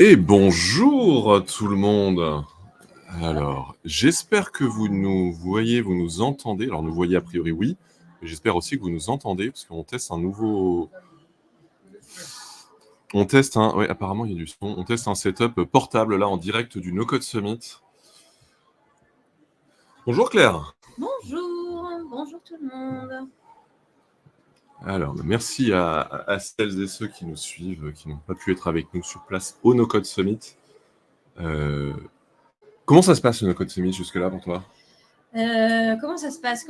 Et bonjour tout le monde. Alors, j'espère que vous nous voyez, vous nous entendez. Alors, nous voyez a priori oui, mais j'espère aussi que vous nous entendez parce qu'on teste un nouveau. On teste un. Ouais, apparemment il y a du son. On teste un setup portable là en direct du No Code Summit. Bonjour Claire. Bonjour tout le monde. Alors, merci à celles et ceux qui nous suivent, qui n'ont pas pu être avec nous sur place au No Code Summit. Comment ça se passe le No Code Summit jusque-là pour toi ? Comment ça se passe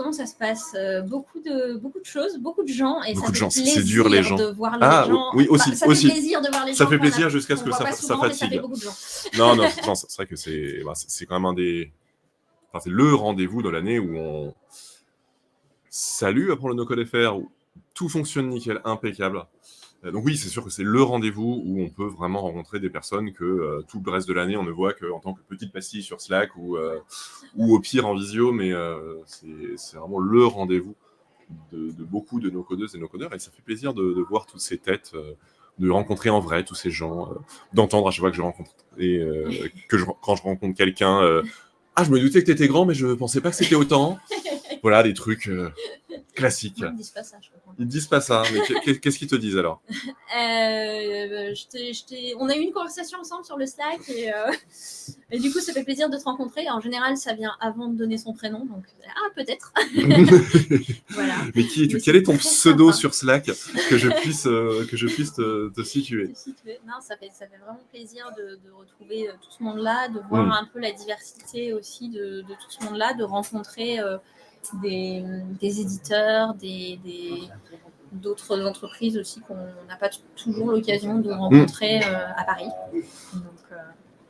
beaucoup de choses, beaucoup de gens, et beaucoup ça de fait gens, plaisir c'est dur les gens. de voir les gens. Oui, aussi, ça aussi. fait plaisir de voir les gens. Ça fait plaisir jusqu'à ce que ça souvent, fatigue. Ça fait beaucoup de gens. Non, c'est vrai que c'est quand même un des. Enfin, c'est le rendez-vous de l'année où on salue après le No-Code FR, où tout fonctionne nickel, impeccable. Donc oui, c'est sûr que c'est le rendez-vous où on peut vraiment rencontrer des personnes que tout le reste de l'année, on ne voit qu'en tant que petite pastille sur Slack ou au pire en visio, mais c'est vraiment le rendez-vous de beaucoup de no-codeuses et no-codeurs, et ça fait plaisir de voir toutes ces têtes, de rencontrer en vrai tous ces gens, d'entendre à chaque fois que je rencontre, et quand je rencontre quelqu'un, « Ah, je me doutais que tu étais grand, mais je ne pensais pas que c'était autant ». Voilà, des trucs classiques. Ils ne disent pas ça, je comprends. Ils ne disent pas ça, mais qu'est-ce qu'ils te disent alors ? On a eu une conversation ensemble sur le Slack, et du coup ça fait plaisir de te rencontrer. En général ça vient avant de donner son prénom, donc peut-être. Voilà. Mais qui es-tu ? Quel est ton pseudo sur Slack que je puisse te situer ? Non, ça fait vraiment plaisir de retrouver tout ce monde-là, de voir un peu la diversité aussi de tout ce monde-là, de rencontrer des éditeurs, d'autres entreprises aussi qu'on n'a pas toujours l'occasion de rencontrer à Paris.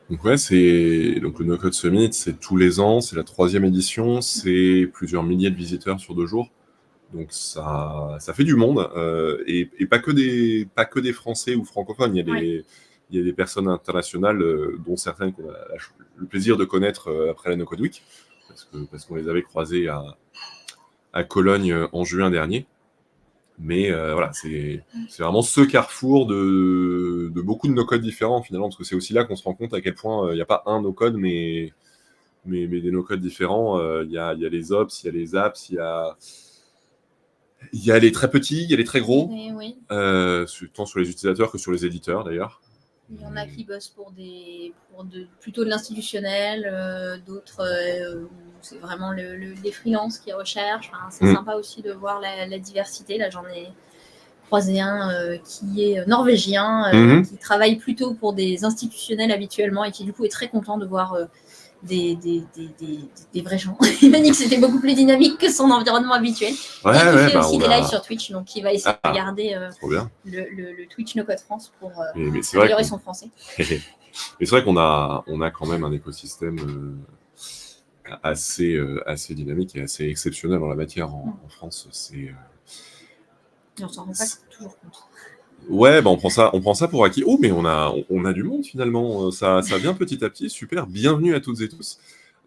Donc le No Code Summit, c'est tous les ans, c'est la 3e édition, c'est plusieurs milliers de visiteurs sur 2 jours. Donc ça fait du monde, et pas que des Français ou francophones. Il y a des personnes internationales, dont certaines qu'on a le plaisir de connaître après la No Code Week, parce qu'on les avait croisées à Cologne en juin dernier. Mais voilà, c'est vraiment ce carrefour de beaucoup de no-code différents finalement, parce que c'est aussi là qu'on se rend compte à quel point il n'y a pas un no-code, mais des no-codes différents. Il y a les ops, il y a les apps, il y a les très petits, il y a les très gros, oui. Tant sur les utilisateurs que sur les éditeurs d'ailleurs. Il y en a qui bossent plutôt de l'institutionnel, d'autres c'est vraiment les freelances qui recherchent. Enfin, c'est sympa aussi de voir la diversité. Là, j'en ai croisé un qui est norvégien, qui travaille plutôt pour des institutionnels habituellement et qui du coup est très content de voir des vrais gens. Il m'a dit que c'était beaucoup plus dynamique que son environnement habituel. Il fait aussi des lives sur Twitch, donc il va essayer de regarder le Twitch No Code France pour améliorer son français. Mais c'est vrai qu'on a quand même un écosystème assez dynamique et assez exceptionnel en la matière en France. On s'en rend pas toujours compte. Ouais, on prend ça pour acquis. Oh, mais on a du monde finalement. Ça vient petit à petit. Super. Bienvenue à toutes et tous.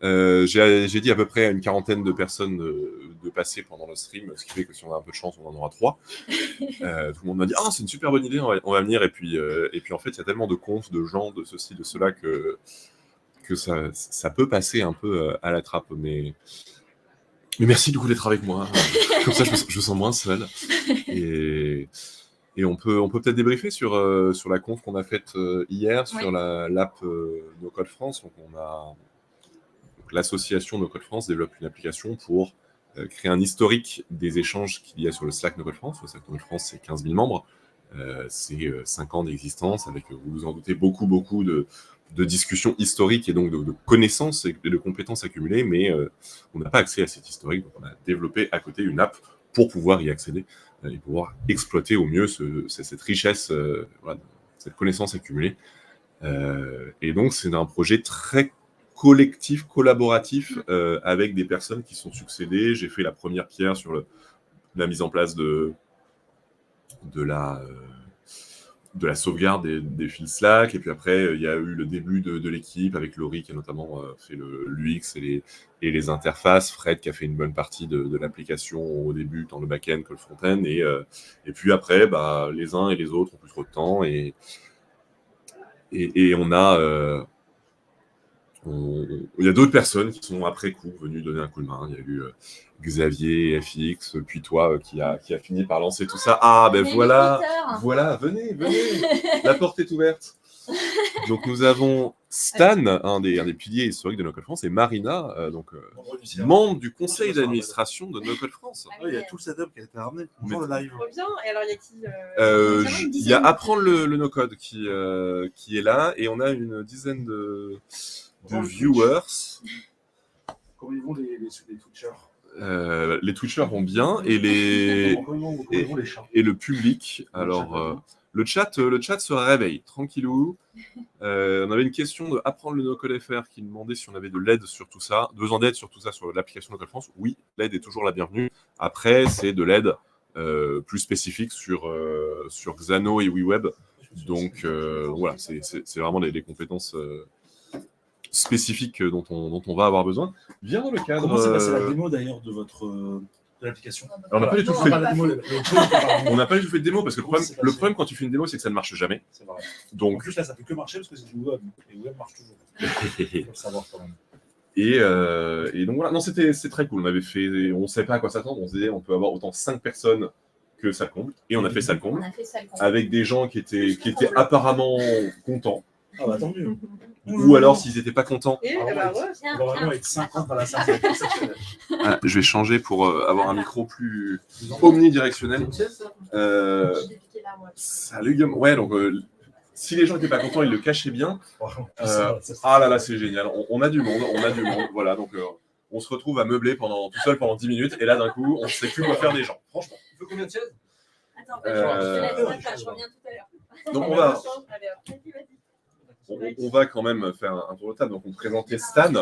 J'ai dit à peu près à une quarantaine de personnes de passer pendant le stream, ce qui fait que si on a un peu de chance, on en aura 3. Tout le monde m'a dit « Ah, c'est une super bonne idée, on va venir ». Et puis en fait, il y a tellement de confs, de gens, de ceci, de cela, que ça peut passer un peu à la trappe. Mais merci du coup d'être avec moi. Comme ça, je me sens moins seul. Et on peut peut-être débriefer sur la conf qu'on a faite hier, sur l'app No Code France. Donc l'association No Code France développe une application pour créer un historique des échanges qu'il y a sur le Slack No Code France. Le Slack No Code France, c'est 15 000 membres. C'est 5 ans d'existence avec, vous vous en doutez, beaucoup de discussions historiques et donc de connaissances et de compétences accumulées, mais on n'a pas accès à cet historique. Donc on a développé à côté une app pour pouvoir y accéder et pouvoir exploiter au mieux cette richesse, cette connaissance accumulée. Et donc, c'est un projet très collectif, collaboratif, avec des personnes qui sont succédées. J'ai fait la première pierre sur la mise en place de la sauvegarde des fils Slack, et puis après il y a eu le début de l'équipe avec Laurie qui a notamment fait l'UX et les interfaces, Fred qui a fait une bonne partie de l'application au début, tant le back-end que le front-end, et puis après les uns et les autres ont plus trop de temps, et Et on a... il y a d'autres personnes qui sont après coup venues donner un coup de main. Il y a eu Xavier, FX, puis toi qui a fini par lancer tout ça. Ah ben voilà, venez, la porte est ouverte. Donc nous avons Stan, un des piliers historiques de No Code France, et Marina, membre du conseil d'administration de No Code France. Il y a tout le setup qui a été ramené pour le live. Trop bien. Et alors, il y a qui Il y a Apprendre le No Code qui est là, et on a une dizaine de viewers. Comment ils vont les Twitchers? Les Twitchers vont bien, et le public. Alors, le chat se réveille, tranquillou. On avait une question de Apprendre le No-Code FR qui demandait si on avait de l'aide sur tout ça, besoin d'aide sur tout ça sur l'application No-Code France. Oui, l'aide est toujours la bienvenue. Après, c'est de l'aide plus spécifique sur Xano et WeWeb. Donc voilà, c'est vraiment les compétences spécifiques dont on va avoir besoin. Viens dans le cadre. Comment s'est passée la démo d'ailleurs de l'application? Alors, on n'a pas du tout fait on n'a pas du tout fait de démo parce que le problème quand tu fais une démo, c'est que ça ne marche jamais. C'est vrai. Donc, en plus, là, ça peut que marcher parce que c'est du web. Et web marche toujours. Il faut le savoir quand même. Et donc voilà, non, c'est très cool. On ne savait pas à quoi s'attendre. On se disait, on peut avoir autant 5 personnes que ça le comble. Et on a fait ça le comble. Avec des gens qui étaient apparemment contents. Ah bah tant mieux. Ou alors, s'ils n'étaient pas contents. Et on va vraiment être 50 à la salle, ça va être exceptionnel. Je vais changer pour avoir un micro plus omnidirectionnel. Salut Guillaume. Ouais, donc si les gens n'étaient pas contents, ils le cachaient bien. Ah là là, c'est génial. On a du monde. Voilà, donc on se retrouve à meubler tout seul pendant 10 minutes. Et là, d'un coup, on ne sait plus quoi faire des gens. Franchement. Il faut combien de chaises? Attends, je reviens tout à l'heure. Donc on va quand même faire un tour de table. Donc on présentait Stan.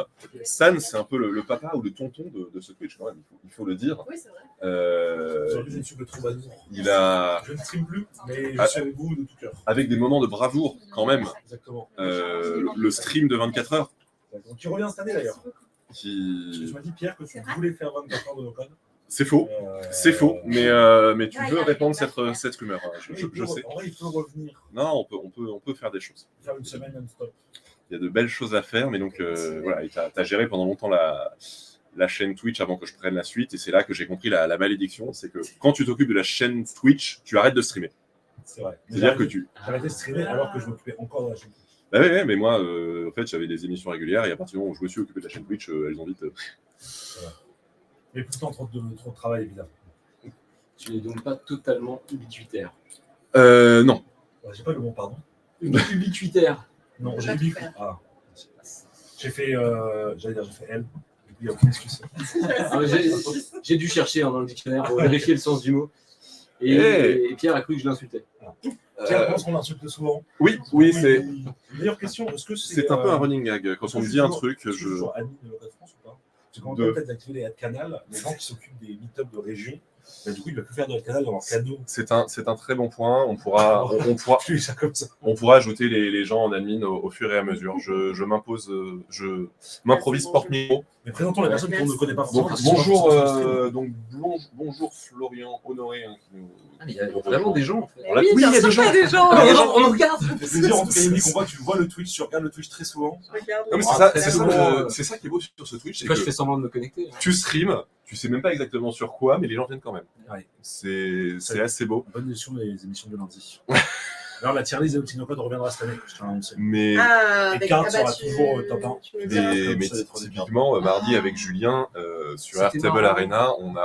Stan, c'est un peu le papa ou le tonton de ce Twitch quand même. Il faut le dire. Oui, c'est vrai. Aujourd'hui, je ne suis que troubadour. Je ne stream plus, mais je suis avec vous de tout cœur. Avec des moments de bravoure quand même. Exactement. Le stream de 24 heures. Donc, qui revient cette année d'ailleurs. Tu m'as dit Pierre que tu voulais faire 24 heures de No Code. C'est faux, mais tu veux répandre cette rumeur. Je sais. En vrai, il peut revenir. Non, on peut faire des choses. Faire une semaine non-stop. Il y a de belles choses à faire, mais donc voilà, tu as géré pendant longtemps la chaîne Twitch avant que je prenne la suite, et c'est là que j'ai compris la malédiction, c'est que quand tu t'occupes de la chaîne Twitch, tu arrêtes de streamer. C'est vrai. C'est-à-dire que j'ai arrêté de streamer alors que je m'occupais encore de la chaîne Twitch. Bah ouais, mais moi, en fait, j'avais des émissions régulières, et à partir du moment où je me suis occupé de la chaîne Twitch, elles ont vite... Mais tout le temps trop de travail, évidemment. Tu n'es donc pas totalement ubiquitaire. Non. J'ai pas le bon, pardon. Ubiquitaire. Non, j'ai ubiquitaire. Ah. J'ai fait L. Il n'y a aucune excuse. J'ai dû chercher dans le dictionnaire pour vérifier le sens du mot. Et Pierre a cru que je l'insultais. Pierre pense qu'on l'insulte souvent. Oui, c'est... Meilleure question, est-ce que c'est un peu un running gag. Quand on me dit un truc, je... suis toujours admin de No Code France ou pas? Parce que quand on a peut-être activé les ad canal, les gens qui s'occupent des meet-up de région, bah, du coup, ils ne peuvent plus faire de ad canal dans leur cadeau. C'est un très bon point. On pourra ajouter les gens en admin au fur et à mesure. Je m'improvise porte-micro. Mais présentons les personnes qu'on ne connaît pas forcément. Bonjour Florian Honoré. Il y a vraiment des gens en fait. Oui, il y a des gens. On nous regarde. C'est dire en tout cas, Yannick, on voit que tu vois le Twitch, tu regardes le Twitch très souvent. Non, mais c'est ça qui est beau sur ce Twitch. Moi, je fais semblant de me connecter. Tu streams, tu sais même pas exactement sur quoi, mais les gens viennent quand même. Ouais. C'est assez beau. Bonne notion des émissions de lundi. Alors la tier list de No Code reviendra cette année, je tiens à l'annoncer. Mais Card sera toujours top 1. Mais typiquement, mardi avec Julien, sur Airtable Arena, on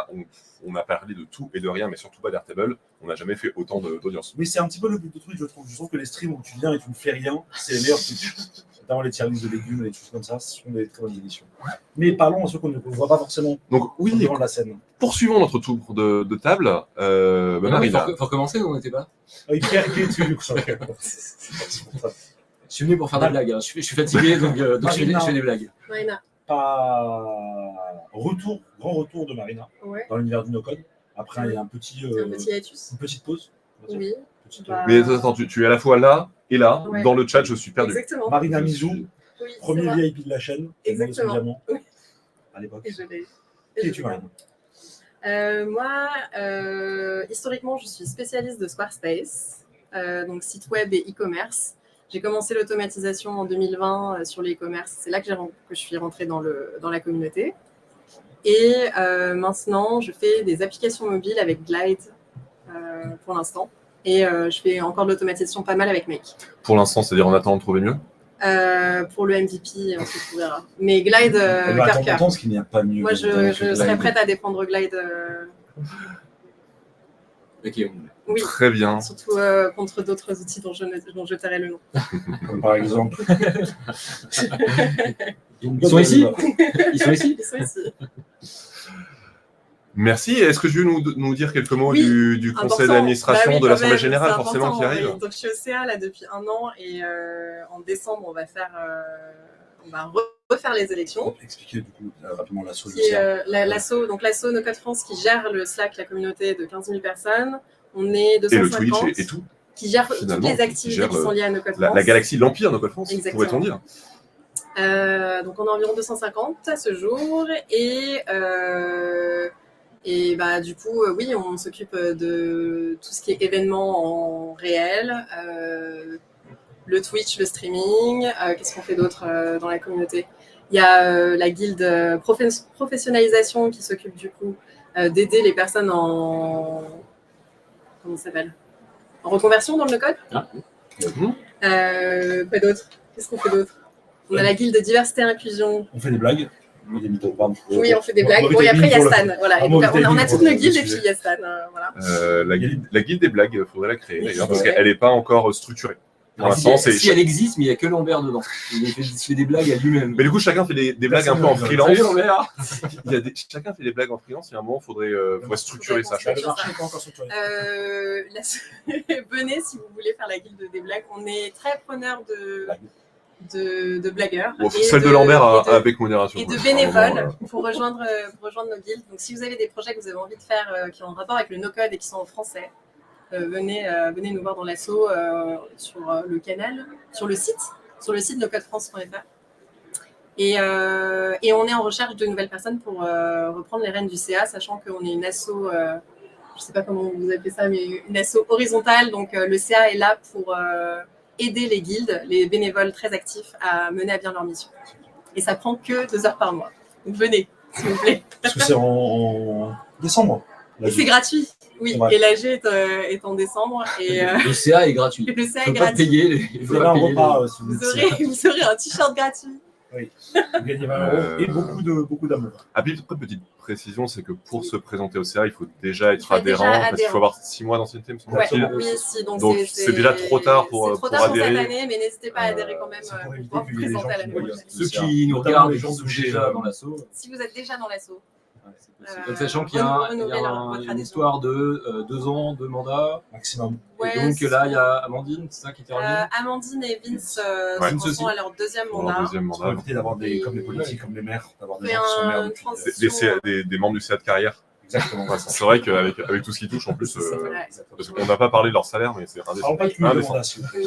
a parlé de tout et de rien, mais surtout pas d'Airtable. On n'a jamais fait autant d'audience. Mais c'est un petit peu le but de Twitch, je trouve. Je trouve que les streams où tu viens et tu ne fais rien, c'est les meilleurs Twitch. Notamment les tier lists de légumes et des choses comme ça, ce sont des très bonnes émissions. Mais parlons à ceux qu'on ne voit pas forcément. Donc oui, devant la scène. Poursuivons notre tour de table. Marina. Faut recommencer, on n'était pas. Pierre qui est dessus, du coup. Je suis venu pour faire des blagues. Hein. Je suis fatigué, donc je fais des blagues. Marina. Grand retour de Marina dans l'univers du No Code. Après, il y a un petit hiatus. Une petite pause. Oui. Mais attends, tu es à la fois là et là. Ouais. Dans le chat, je suis perdu. Exactement. Marina Mizou, premier VIP de la chaîne. Exactement. Oui. À l'époque. Qui es-tu, Marina? Moi, historiquement, je suis spécialiste de Squarespace, donc site web et e-commerce. J'ai commencé l'automatisation en 2020 sur l'e-commerce. C'est là que je suis rentrée dans la communauté. Et maintenant, je fais des applications mobiles avec Glide pour l'instant. Et je fais encore de l'automatisation pas mal avec Make. Pour l'instant, c'est-à-dire en attendant de trouver mieux. Pour le MVP, on se trouvera. Mais Glide, cœur. Parce qu'il n'y a pas mieux. Moi, je serais prête à défendre Glide. Ok. Oui, Très bien. surtout contre d'autres outils dont je tairai le nom. Comme par exemple. Ils sont ici. Ils sont ici. Ils sont ici. Merci. Est-ce que tu veux nous dire quelques mots Oui, du conseil important. d'administration Bah oui, de quand l'Assemblée même, générale, c'est forcément, important, qui arrive? oui. Donc, je suis au CA là, depuis 1 an et en décembre, on va refaire les élections. Expliquer du coup rapidement l'assaut. Donc l'assaut No Code France qui gère le Slack, la communauté de 15 000 personnes. On est Et 250. le Twitch et tout. Qui gère toutes Finalement, les qui activités gère qui sont liées à No Code France. La galaxie, l'empire No Code France, Exactement. pourrait-on dire. Donc on est environ 250 à ce jour et bah, du coup, oui, on s'occupe de tout ce qui est événements en réel, le Twitch, le streaming. Qu'est-ce qu'on fait d'autre dans la communauté? Il y a la guilde professionnalisation qui s'occupe du coup d'aider les personnes en... Comment ça s'appelle? En reconversion dans le no-code. Quoi d'autre? Qu'est-ce qu'on fait d'autre? On a la guilde de diversité et inclusion. On fait des blagues. Des mythos, pardon. Oui, on fait des blagues. Bon, et après, il y a Stan. Voilà. Ah, Et donc, bon, on a toutes nos le guildes et sujet. puis il y a Stan. Voilà. La guilde des blagues, il faudrait la créer d'ailleurs, parce Ouais. qu'elle n'est pas encore structurée. Pour l'instant, c'est. Si elle existe, mais il n'y a que Lambert dedans. Il fait des blagues à lui-même. Mais du coup, chacun fait des blagues un peu en freelance. Salut Lambert. Chacun fait des blagues en freelance. Il y a un moment, il faudrait structurer ça. Faudrait Le marché n'est pas encore structuré. Venez si vous voulez faire la guilde des blagues. On est très preneurs de blagueurs. Bon, et celle de Lambert avec modération. Et de bénévoles pour rejoindre nos guildes. Donc, si vous avez des projets que vous avez envie de faire qui ont un rapport avec le no-code et qui sont en français, venez nous voir dans l'asso sur le canal, sur le site nocodefrance.fr. Et on est en recherche de nouvelles personnes pour reprendre les rênes du CA, sachant qu'on est une asso, je ne sais pas comment vous appelez ça, mais une asso horizontale. Donc, le CA est là pour aider les guildes, les bénévoles très actifs à mener à bien leur mission. Et ça prend que 2 heures par mois. Donc, venez, s'il vous plaît. Parce que c'est en décembre. Et c'est gratuit, oui. Ouais. Et l'AG est en décembre. Et Le CA est gratuit. le CA Il est ne faut pas gratuit. payer. Vous avez un repas si Vous êtes aurez un t-shirt gratuit. Vous gagnez 20 € et beaucoup d'amour. Ah, puis, petite précision, c'est que pour se présenter au CA, il faut déjà être Il faut être déjà adhérent, parce qu'il adhérent. faut avoir 6 mois d'ancienneté, me Ouais, semble-t-il. oui, si. Donc c'est déjà trop tard pour c'est trop tard pour cette adhérer. année, mais n'hésitez pas à adhérer quand même c'est pour éviter pour vous qu'il y ait des présenter gens à la qui nouvelle. voient. Ceux qui nous Notamment regardent les et gens qui de sont chez, déjà dans l'assaut. Si vous êtes déjà dans l'assaut, Donc, sachant qu'il y a renouveler votre une adhésion. histoire de 2 ans, 2 mandats. Maximum. Et donc là, il y a Amandine, c'est ça qui était en ligne. Amandine et Vince Ouais. sont Aussi. à leur 2e Pour un mandat. deuxième Pour mandat. éviter d'avoir des, comme les politiques, comme les maires, d'avoir des Fait gens qui sont maires un depuis. transition. Des membres du CA de carrière. Exactement. Ouais, c'est vrai qu'avec tout ce qui touche, en plus, C'est ça. Ouais. parce qu'on n'a pas parlé de leur salaire, mais c'est Parlons pas de plus de indécent. mandat, s'il vous plaît.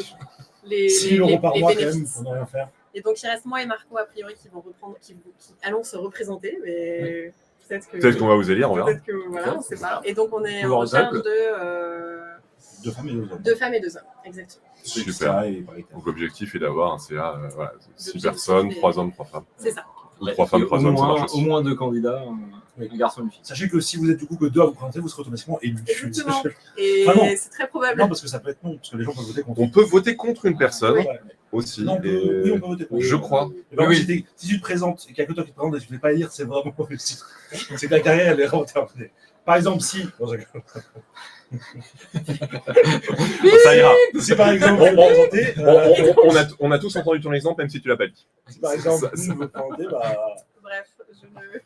Les 6 € par mois, quand même, bénéfices. pour ne rien faire. Et donc, il reste moi et Marco, a priori, qui allons se représenter, mais Peut-être qu'on va vous élire, on verra. Peut-être que, voilà, on ne sait pas. Et donc, on est en Toujours recherche simple. de 2 femmes et 2 hommes. 2 femmes et 2 hommes, exactement. Super. Et paritaire. Donc l'objectif est d'avoir un CA, voilà, 6 L'objectif personnes, est- 3 hommes, 3 femmes. C'est ça. Ou 3 femmes, 3 hommes, ça marche Au aussi. moins 2 candidats, Oui. un garçon et une fille. Sachez que si vous êtes du coup que 2 à vous présenter, vous serez automatiquement élu. Exactement. Et Ah non. c'est très probable. Non, parce que ça peut être non, parce que les gens peuvent voter contre. On peut voter contre une personne Ouais. aussi. Non, on peut, et oui, on peut voter contre. je crois. Et par Oui, contre, si tu te présentes et qu'il n'y a que toi qui te présentes et que tu ne fais pas élire, c'est vraiment réussi. C'est que la carrière, elle est vraiment terminée. Par exemple, si. Non, je rigole. Ça ira. Si par exemple, vous vous présentez. On a tous entendu ton exemple, même si tu l'as pas dit. Si par exemple, Ça- vous vous présentez, bah. Bref,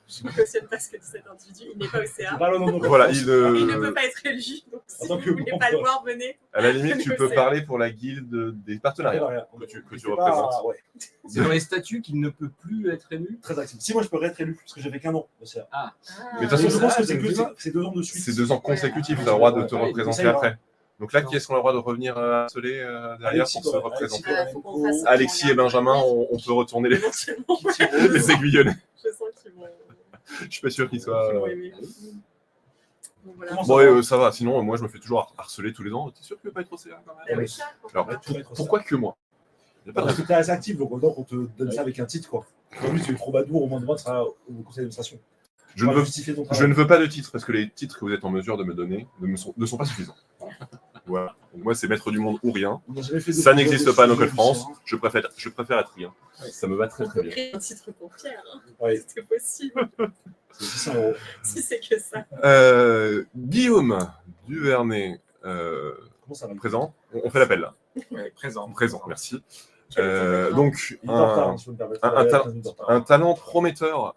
je ne cautionne pas ce que dit cet individu. Il n'est pas au CA. Je parle au nom de Voilà, France. il, Et il ne peut pas être élu. Donc, si tant vous que ne voulez bon, pas le quoi. voir, venez. à la limite, tu le peux sais. parler pour la guilde des partenariats que tu C'est représentes. pas- ouais, C'est dans les statuts qu'il ne peut plus être élu. très actif. Si moi je peux être élu, parce que j'ai fait qu'un an au CA. Mais de toute façon, je pense que c'est c'est bien. que c'est 2 ans de suite. C'est 2 ans consécutifs, tu as le droit de te Ouais, représenter ça ira. après. Donc là, qui est-ce qu'on a le droit de revenir harceler derrière pour se représenter Faut qu'on fasse ça. Alexis et Benjamin, on peut retourner les, Éventuellement, les aiguillonnés. je sens qu'ils vont. Je suis pas sûr qu'ils soient. qu'ils vont aimer. Donc, voilà. Comment Bon, ouais, ça va. Sinon, moi, je me fais toujours harceler tous les ans. T'es sûr que tu veux pas être au CA quand Eh même oui, ça, Alors, Ouais, tu vas être au pourquoi que moi Il y a pas de Parce raison. que tu es assez actif, donc autant qu'on te donne ça avec un titre, quoi. En plus, tu es troubadour, au moins demain, tu seras au conseil d'administration. Je On ne, va veux, justifier ton je travail. ne veux pas de titre parce que les titres que vous êtes en mesure de me donner ne sont pas suffisants. Voilà. Donc moi, c'est maître du monde ou rien. On n'a jamais fait de Ça n'existe pas à sujet, Local France. Lucien. Je préfère être rien. Ça me va très On très peut bien. créer un titre pour Pierre, hein. Ouais, C'est possible, c'est 600 €. si c'est que ça. Guillaume Duvernay, Comment ça va? présent. On fait l'appel là. Ouais, présent. Présent, merci. Présent. Donc, Il est en retard, hein, si vous me permettez. un Il est à talent- 15 minutes en retard. un talent prometteur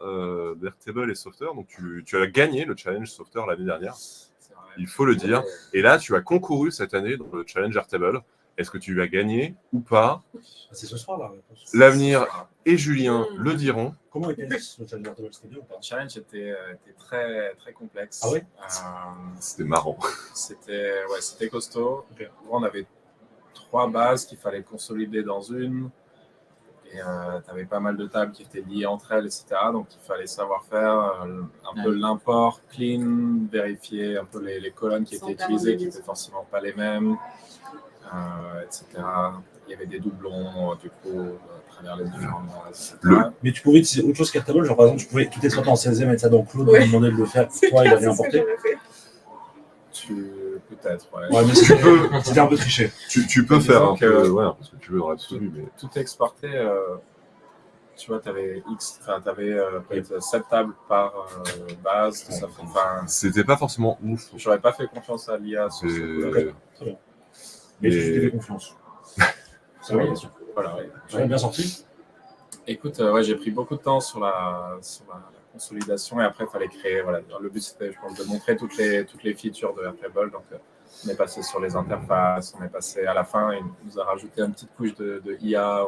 d'Airtable et Software. Donc, tu as gagné le challenge Software l'année dernière, C'est vrai. il faut le dire. Et là, tu as concouru cette année dans le challenge Airtable. Est-ce que tu as gagné ou pas? Ah, c'est ce soir, là. L'avenir et Julien le diront. Comment était le challenge Airtable? C'était bien ou pas? Le challenge était très, très complexe. Ah ouais C'était marrant. C'était costaud. Ok. On avait 3 bases qu'il fallait consolider dans une. Et tu avais pas mal de tables qui étaient liées entre elles, etc. Donc il fallait savoir faire un peu l'import, clean, vérifier un peu les colonnes qui Sans étaient perdre utilisées, de qui liaison. n'étaient forcément pas les mêmes, etc. Il y avait des doublons, du coup, à travers les différentes bases, etc. Mais tu pouvais utiliser autre chose qu'Airtable, genre par exemple, tu pouvais tout exploiter en 16e, mettre ça dans Claude, Ouais. lui demander de le faire. C'est Toi, il clair, a rien c'est ce que importé. j'aurais fait. Peut-être, ouais. Ouais, mais si tu peux, c'était un peu triché. Tu peux Disons faire un que- peu, ouais, parce que tu veux dans l'absolu, mais Tout exporté, tu vois, tu avais peut-être 7 tables par base. Ça fait, enfin, c'était pas forcément ouf. j'aurais pas fait confiance à l'IA sur ce coup-là. C'est- Mais tu Et- fais confiance. Ça Oui, va, bien sûr. voilà, ouais. Tu l'as bien sorti. Écoute, j'ai pris beaucoup de temps sur la consolidation et après, il fallait créer. Voilà, le but, c'était, je pense, de montrer toutes les features de Airtable. Donc, on est passé sur les interfaces, on est passé à la fin, il nous a rajouté une petite couche de IA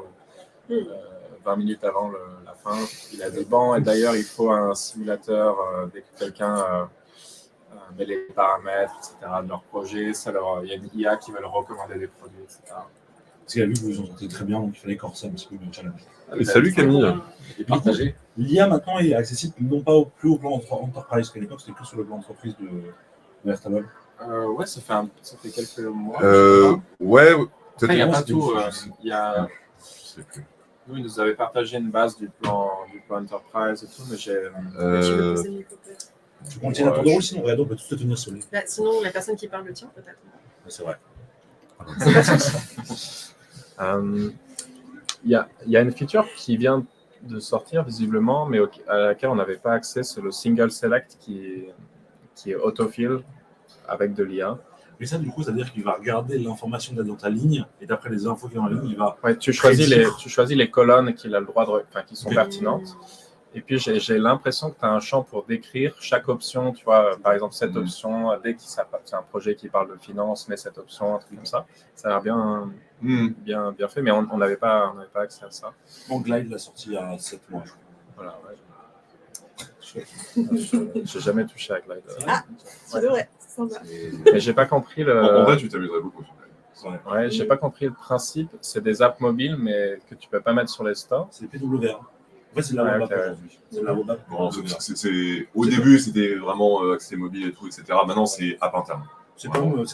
20 minutes avant la fin. Il a dit bon, et d'ailleurs, il faut un simulateur dès que quelqu'un met les paramètres, etc., de leur projet. Il y a une IA qui va leur recommander des produits, etc. Parce qu'il a vu que vous vous en sortez très bien, donc il fallait corser un petit peu le challenge. Et salut Camille. Et partagé. L'IA maintenant est accessible non pas plus au plan enterprise, parce qu'à l'époque c'était plus sur le plan entreprise de Airtable. Ouais, ça fait quelques mois. Ouais, Après, il n'y a moi, pas c'était tout. une- Il y a... je sais plus. Nous, ils nous avaient partagé une base du plan Enterprise et tout, mais j'ai. Tu veux Euh, poser le micro, peut-être. Tu contiens un tour de rôle, sinon Redo peut tout te tenir sur lui. Bah, sinon, la personne qui parle le tien, peut-être. C'est vrai. Il y a une feature qui vient de sortir visiblement, mais à laquelle on n'avait pas accès, c'est le single select qui est autofill avec de l'IA. Mais ça, du coup, c'est-à-dire qu'il va regarder l'information dans ta ligne, et d'après les infos qu'il y a en ligne, il va. Ouais, tu choisis Prédire. les colonnes qu'il a le droit qui sont Ok. pertinentes. Et puis, j'ai l'impression que tu as un champ pour décrire chaque option. Tu vois, par exemple, cette option, dès que c'est un projet qui parle de finance, mais cette option, un truc comme ça. Ça a l'air bien fait, mais on n'avait pas accès à ça. Bon, Glide l'a sorti il y a 7 mois, je crois. Voilà, ouais. J'ai jamais touché à Glide. Ah, tu devrais, c'est sympa. Mais j'ai pas compris le. En vrai, tu t'amuserais beaucoup. Ouais, j'ai pas compris le principe. C'est des apps mobiles, mais que tu peux pas mettre sur les stores. C'est les PWA. En fait, c'est de la Ouais, web app ok, ouais. aujourd'hui. C'est de la web app. Bon, au début, c'était vraiment accès mobile et tout, etc. Maintenant, c'est app interne. C'est comme Mobile.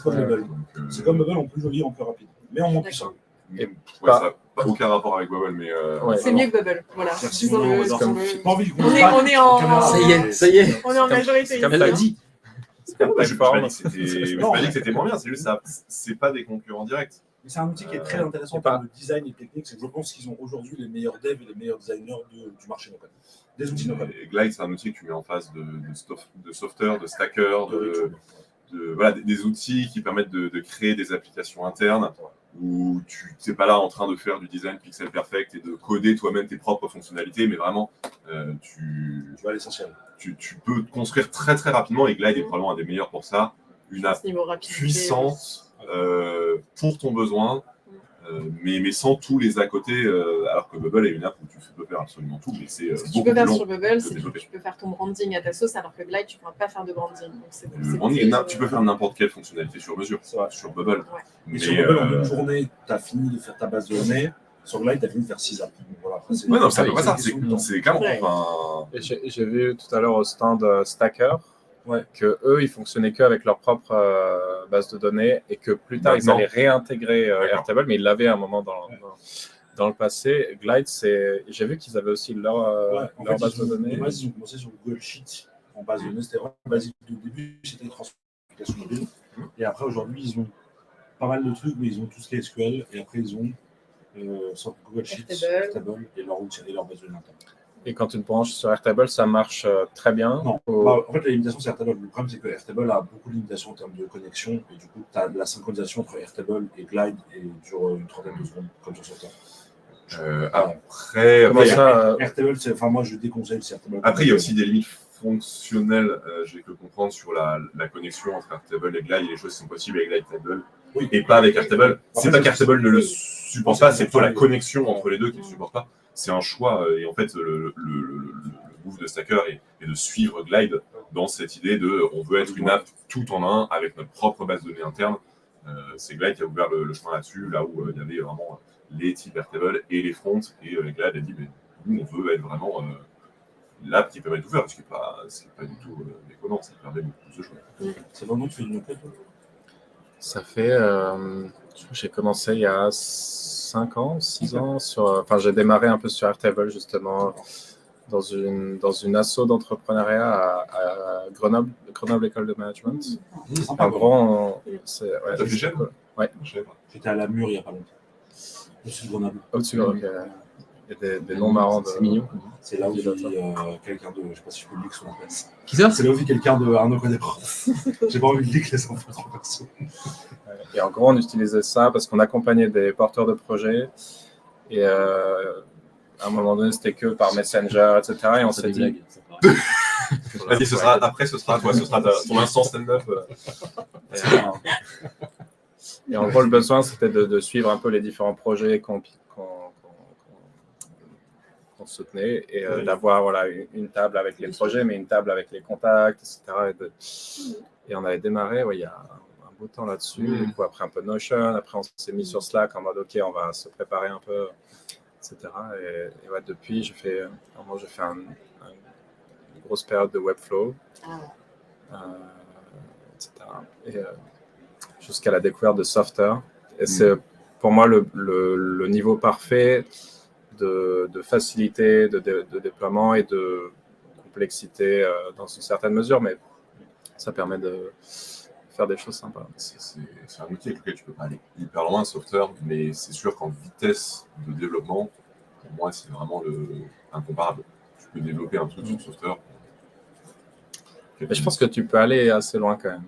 Donc, C'est comme Mobile en plus joli, en plus rapide. Mais en moins puissant. ouais, Pas- ça n'a aucun rapport avec Webel, mais Ouais. C'est mieux que Bubble, voilà. Merci, Disons-le, on disons-le. J'ai pas envie qu'on On est en- Ça y est, ça y est. On est en majorité. c'est comme Elle t'as l'a dit. dit. C'est comme je Typeform. pas dit que c'était moins bien, c'est juste ça. C'est pas des concurrents directs. Mais c'est un outil qui est très intéressant en c'est pas- termes de design et technique. C'est que je pense qu'ils ont aujourd'hui les meilleurs devs et les meilleurs designers du marché no code. Des outils no code. Et Glide, c'est un outil que tu mets en face de software, de stacker, voilà, des outils qui permettent de créer des applications internes où tu n'es pas là en train de faire du design pixel perfect et de coder toi-même tes propres fonctionnalités, mais vraiment, Tu vois l'essentiel. tu peux construire très très rapidement, et Glide est probablement un des meilleurs pour ça, une app Ce niveau rapidité. puissante pour ton besoin, mais sans tous les à côté, alors que Bubble est une app où tu peux faire absolument tout, mais c'est Ce que tu beaucoup peux plus faire long. sur Bubble, de c'est que développer. tu peux faire ton branding à ta sauce, alors que Glide, tu ne pourras pas faire de branding. Donc c'est Tu peux faire n'importe quelle fonctionnalité sur mesure, C'est vrai. sur Bubble. Ouais. Mais sur Mobile, en une journée, tu as fini de faire ta base de données. Sur Glide, tu as fini de faire 6 apps. Donc, voilà. Après, Ouais, non, c'est à peu c'est près ça. une question de temps. C'est clairement. Ouais. Enfin, Et j'ai vu tout à l'heure au stand Stacker Ouais. que eux, ils fonctionnaient qu'avec leur propre base de données et que plus tard, ils Maintenant. allaient réintégrer D'accord. Airtable, mais ils l'avaient à un moment dans. dans le passé, Glide, j'ai vu qu'ils avaient aussi leur, Ouais, en leur fait, base de données. de base, ils ont commencé sur Google Sheet en base de données. C'était vraiment basique. Au début, c'était transformation mobile. Et après, aujourd'hui, ils ont pas mal de trucs, mais ils ont tout ce qui est SQL. Et après, ils ont sur Google Sheet, Airtable et leur outil et leur base de données interne. Et quand tu te branches sur Airtable, ça marche très bien. Non, Ou- bah, en fait, la limitation, c'est Airtable. Le problème, c'est que Airtable a beaucoup de limitations en termes de connexion. Et du coup, tu as de la synchronisation entre Airtable et Glide et dure une trentaine de secondes, comme sur Software. Après, Comment après, ça, Airtable, enfin, moi, je déconseille c'est Airtable. après, il y a aussi des limites fonctionnelles, j'ai que comprendre sur la connexion entre Airtable et Glide. Il y a des choses qui sont possibles avec Glidetable Oui. et pas avec Airtable. C'est pas qu'Airtable ne le supporte pas, c'est plutôt la Oui. connexion entre les deux qui ne supporte pas. C'est un choix, et en fait, le move de Stacker est de suivre Glide dans cette idée de on veut être une app tout en un avec notre propre base de données interne. C'est Glide qui a ouvert le chemin là-dessus, là où il y avait vraiment les types Airtable et les fronts, et Glide a dit mais nous on veut être vraiment l'app qui permet de tout faire, ce qui n'est pas du tout déconnant, ça permet beaucoup plus de choses. C'est vraiment tu fais une enquête. ça fait. J'ai commencé il y a 5 ans, 6 ans. Enfin, j'ai démarré un peu sur Airtable, justement, dans une asso d'entrepreneuriat à Grenoble École de Management. En gros, c'est. Ouais, T'as fait c'est Gênes cool. Ouais. Je sais pas. J'étais à la Mure il n'y a pas longtemps. Au-dessus de Grenoble. Au-dessus, ok. Il y a des noms marrants. C'est mignon. C'est là où Déjà, vit quelqu'un de. Je ne sais pas si je peux le dire sur la place. Qui ça? C'est là où vit quelqu'un de Arnaud Connaître. J'ai pas envie de dire que les enfants trop perso. Et en gros, on utilisait ça parce qu'on accompagnait des porteurs de projets. Et à un moment donné, c'était que par Messenger, etc. Et on C'est s'est des dit. blagues. c'est pas vrai. Vas-y, ce sera ton instant stand-up. Et en gros, le besoin, c'était de suivre un peu les différents projets qu'on soutenait et d'avoir voilà, une table avec les projets, mais une table avec les contacts, etc. Et on avait démarré il y a un bout de temps là-dessus. Et puis après, un peu Notion. Après, on s'est mis sur Slack en mode OK, on va se préparer un peu, etc. Et ouais, depuis, j'ai fait une grosse période de Webflow, etc. Et jusqu'à la découverte de Softer. Et c'est pour moi le niveau parfait de facilité, de déploiement et de complexité dans une certaine mesure, mais ça permet de faire des choses sympas. C'est un outil avec lequel tu peux pas aller hyper loin, Software, mais c'est sûr qu'en vitesse de développement, pour moi, c'est vraiment incomparable. Tu peux développer un truc sur Software. Mais je pense que tu peux aller assez loin quand même.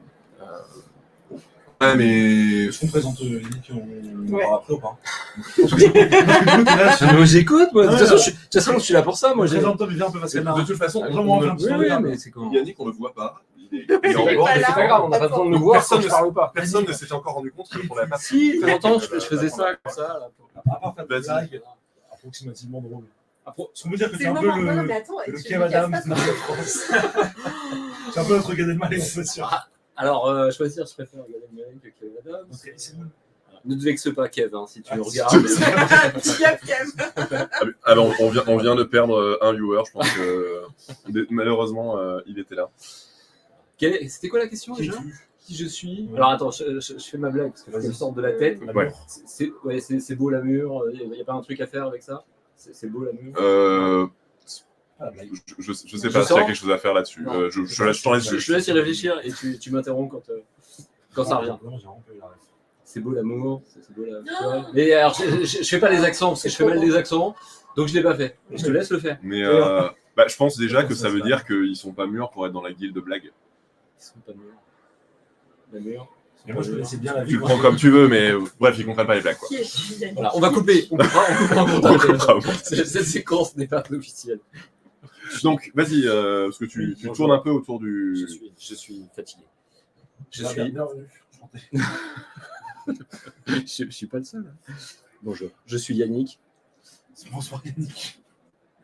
Ouais, mais Est-ce qu'on présente Yannick on Ouais. parle après ou pas? J'écoute, moi. De Ouais, toute façon, je suis là pour ça. Moi, j'ai. Présente-toi, mais viens un peu parce qu'elle de toute façon, Vraiment, on enfin, Oui, mais c'est quand. Yannick, on le voit pas. Il est Parce en qu'il est bord. pas là. C'est pas grave, on n'a pas besoin de le voir. Personne Je ne parle pas. Personne ne s'était encore rendu compte qu'on n'avait pas. Si, de temps en temps, je faisais ça comme ça. Là, À part faire des Vas-y. blagues approximativement drôles. Ce qu'on veut dire que C'est c'est le un peu moment. Non, le mais attends, le tu Kev me casses Adams pas de la France. C'est un peu notre Gad Elmaleh, on peut dire. Alors, choisir, je préfère regarder le mec que Kev Adams. C'est nous. Ne te vexe pas, Kev, hein, si tu Ah, nous si regardes. Ah ben, on vient de perdre un viewer, je pense que malheureusement, il était là. C'était quoi la question Qui déjà? es-tu? Qui je suis? Ouais. Alors attends, je fais ma blague parce que je me sors de la tête. La Ouais. mort. C'est beau la mur, il n'y a pas un truc à faire avec ça? C'est beau la mur? Ah, la blague. Je sais Je pas s'il y a sens. quelque chose à faire là-dessus. Non. Je t'en laisse. Je te laisse y réfléchir et tu m'interromps quand ça revient. Non, j'ai vraiment pas eu la ref. C'est beau l'amour, c'est beau la. tu vois. Mais alors, je fais pas les accents parce que je fais mal les accents, donc je l'ai pas fait. Je te laisse le faire. Mais je pense déjà que ça veut dire qu'ils sont pas mûrs pour être dans la guilde de blagues. Ils sont pas mûrs. La mure. Mais moi, je connaissais bien la vie. Tu le prends comme tu veux, mais bref, ils comprennent pas les blagues, quoi. Qui est Yannick? Voilà, on va couper. On coupera en On montage. coupera au montage. Cette séquence n'est pas officielle. Donc, vas-y, parce que tu tournes un peu autour du. Je suis fatigué. Je Ah, suis. bienvenue. Je suis pas le seul. Bonjour. Je suis Yannick. Bonsoir Yannick.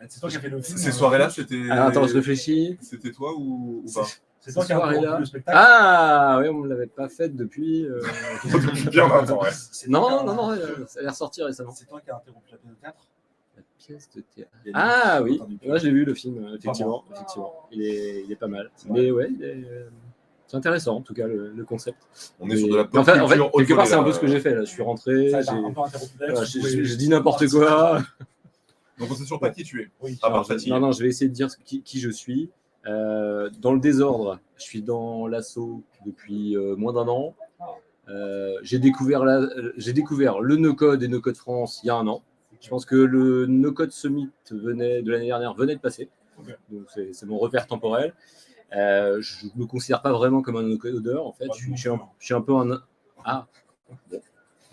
C'est toi qui as fait le film. Ces soirées-là, c'était. Alors attends, je réfléchis. C'était toi ou pas? C'est toi qui as soirée-là. interrompu le spectacle. Ah oui, on ne l'avait pas faite depuis. Bien longtemps, ouais. C'est toi Non, qui as- ça est ressorti récemment. C'est toi qui as interrompu la pièce de théâtre. La pièce de théâtre. Yannick, Ah oui, entendu. moi j'ai vu le film, effectivement. bon. effectivement. Il est pas mal. Mais ouais, C'est intéressant, en tout cas, le concept. On est sur de la pop en fait, culture. quelque part, c'est un peu haute ce que j'ai fait. Là. Je suis rentré, Ça, j'ai t'as un peu interrompu d'ailleurs, voilà, si vous pouvez- j'ai dit n'importe quoi. Donc on sait toujours pas qui tu es. Oui. À part fatigué. Non, je vais essayer de dire qui je suis. Dans le désordre, je suis dans l'assaut depuis moins d'1 an. J'ai découvert le no-code et no-code France il y a 1 an. Je pense que le no-code summit de l'année dernière venait de passer. Okay. Donc c'est mon repère temporel. Je ne me considère pas vraiment comme un no-codeur. En fait, je suis un peu un... Ah, bon.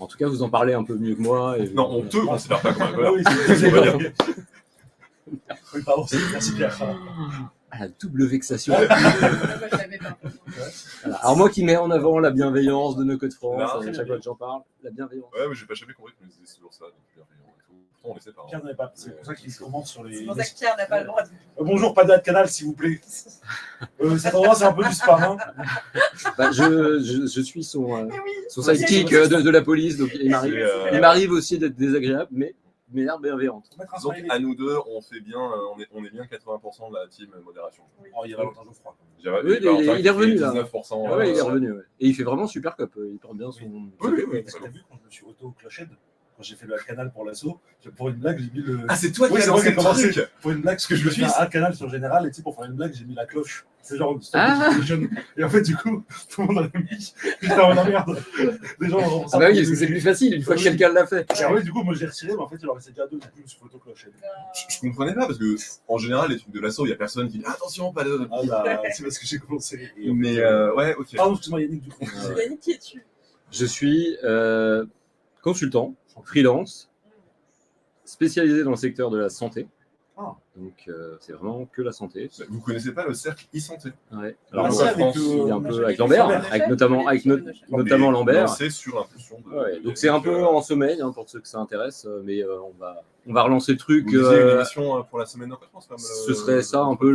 En tout cas, vous en parlez un peu mieux que moi. Et Non, on te considère pas comme un codeur. Oui, On va dire. Oui, pardon, merci Pierre. Ah, la double vexation. Moi, je l'avais pas. Voilà. Alors moi qui mets en avant la bienveillance de No Code France, Non, à chaque fois que j'en parle, la bienveillance. Ouais, mais j'ai pas jamais compris que nous disions toujours ça. Donc, bienveillant et tout. Pourtant, on les sépare. Pierre n'avait pas. C'est pour ça qu'il se commente sur les. C'est pour ça que Pierre n'a pas le droit de. Bonjour, pas de canal, s'il vous plaît. Cet endroit, c'est un peu du spam. Hein. Bah, je suis son Oui. sidekick de la police, donc il m'arrive aussi d'être désagréable, mais l'air bienveillante. Faut mettre un Donc, smiley. à nous deux, on fait bien, on est bien 80% de la team modération. Oh, il y a Valentin Geoffroy. Oui, il est revenu, là. 19%. Ouais, il est revenu. Ouais. Et il fait vraiment super cop. Il porte bien son. Oui. Parce que t'as vu quand je me suis auto-clochette, quand j'ai fait le canal pour l'assaut, pour une blague, j'ai mis le. Ah, c'est toi Oui, qui c'est as moi qui lancé ai le commencé. truc. Pour une blague, parce que je me suis fait un canal sur Général, et tu sais, pour faire une blague, j'ai mis la cloche. C'est genre une stop notification. Et en fait, du coup, tout le monde a mis. Putain, on a merde. Les gens ont Ah bah oui, parce que c'est plus facile une fois que quelqu'un l'a fait. Et ouais, du coup, moi j'ai retiré, mais en fait, il en restait déjà 2, du coup, je me suis fait auto-clocher. Je comprenais pas parce que, en général, les trucs de l'assaut, il y a personne qui dit attention, pas de. Ah bah, c'est parce que j'ai commencé. Et Mais ouais, ok. Pardon, excuse-moi, Yannick, du coup. Yannick, qui es-tu? Je suis consultant, freelance, spécialisé dans le secteur de la santé. Ah. Donc c'est vraiment que la santé. Vous connaissez pas le cercle e-santé? Ouais. Alors, Alors, c'est en avec, France, il est un peu avec Lambert. Lambert, avec notamment Lambert. C'est sur l'impulsion de. Ouais, donc c'est un peu en sommeil hein, pour ceux que ça intéresse, mais on va relancer le truc. Vous disiez une émission pour la semaine de France, comme, Ce serait ça un peu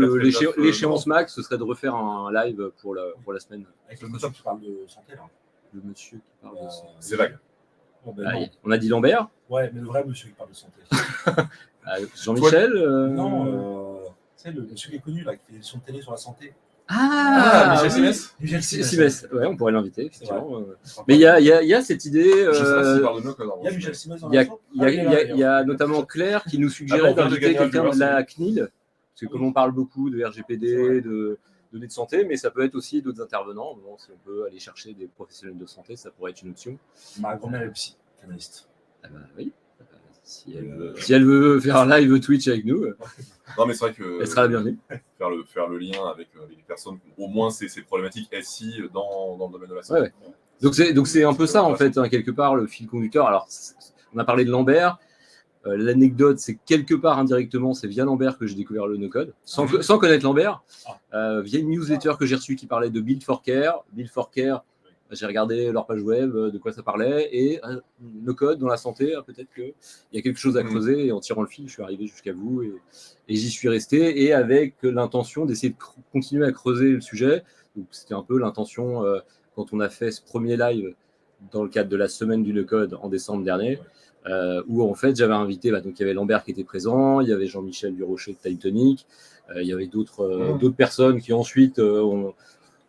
l'échéance max, ce serait de refaire un live pour la semaine. Avec le monsieur qui parle de santé, là. Le monsieur qui parle de santé. C'est vague. Oh, ben Ah, non. on a dit Lambert, Ouais, mais le vrai monsieur qui parle de santé. Jean-Michel. Non, tu sais, le monsieur qui est connu, là, qui fait des émissions de télé sur la santé. Michel oui. Simès. Michel Simès, ouais, on pourrait l'inviter, effectivement. C'est vrai. Mais il y a cette idée. Je sais pas s'il parle de nos codes. Il y a Michel Simès dans Il y a, la il y a- il y a notamment Claire qui nous suggérait Ah bon, d'inviter de gagner un quelqu'un de viewer, la CNIL, parce que comme on parle beaucoup de RGPD, de données de santé, mais ça peut être aussi d'autres intervenants. Bon, si on peut aller chercher des professionnels de santé, ça pourrait être une option. Ma grand-mère est psy, canaliste. Ah bah oui. Si elle veut faire un live Twitch avec nous, Non, mais c'est vrai que elle sera la bienvenue. faire le lien avec les personnes qui ont au moins ces problématiques SI dans le domaine de la santé. Ouais. Donc c'est un peu ça en fait, hein, quelque part, le fil conducteur. Alors, on a parlé de Lambert. L'anecdote, c'est quelque part indirectement, c'est via Lambert que j'ai découvert le no-code, sans connaître Lambert, via une newsletter que j'ai reçue qui parlait de Build for Care. Build for Care, j'ai regardé leur page web, de quoi ça parlait, et no-code dans la santé, peut-être qu'il y a quelque chose à creuser, et en tirant le fil, je suis arrivé jusqu'à vous, et j'y suis resté, et avec l'intention d'essayer de continuer à creuser le sujet. Donc c'était un peu l'intention, quand on a fait ce premier live dans le cadre de la semaine du no-code en décembre dernier, où en fait j'avais invité, donc il y avait Lambert qui était présent, il y avait Jean-Michel Durocher de Time Tonic, il y avait d'autres personnes qui ensuite ont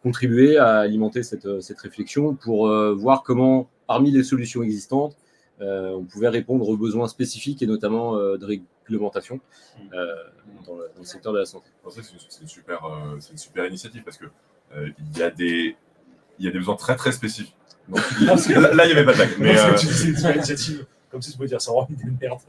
contribué à alimenter cette réflexion pour voir comment, parmi les solutions existantes, on pouvait répondre aux besoins spécifiques et notamment de réglementation dans le secteur de la santé. C'est une super initiative parce que il y a des besoins très très spécifiques. Donc, là, il n'y avait pas de blague. Mais, C'est une super initiative. Comme si je pouvais dire ça, vraiment une merde.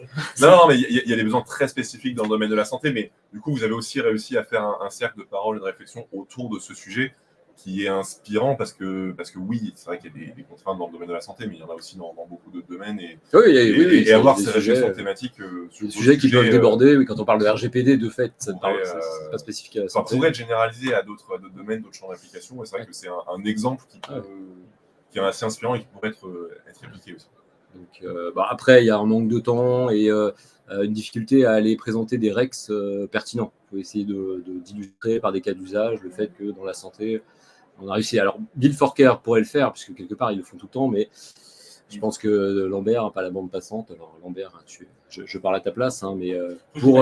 non, mais il y a des besoins très spécifiques dans le domaine de la santé, mais du coup, vous avez aussi réussi à faire un cercle de parole et de réflexion autour de ce sujet qui est inspirant parce que oui, c'est vrai qu'il y a des contraintes dans le domaine de la santé, mais il y en a aussi dans beaucoup d'autres domaines. Et avoir ces réflexions thématiques sur des sujets qui peuvent déborder. Oui, quand on parle de RGPD, de fait, ça ne parle pas spécifique à la ça santé. pourrait être généralisé à d'autres domaines, d'autres champs d'application. Et c'est vrai que c'est un exemple qui est assez inspirant et qui pourrait être répliqué aussi. Donc, après, il y a un manque de temps et une difficulté à aller présenter des REX pertinents. Il faut essayer d'illustrer par des cas d'usage le fait que dans la santé, on a réussi. Alors, Build for Care pourrait le faire, puisque quelque part, ils le font tout le temps, mais je pense que Lambert n'a pas la bande passante. Alors, Lambert, je parle à ta place, hein, mais pour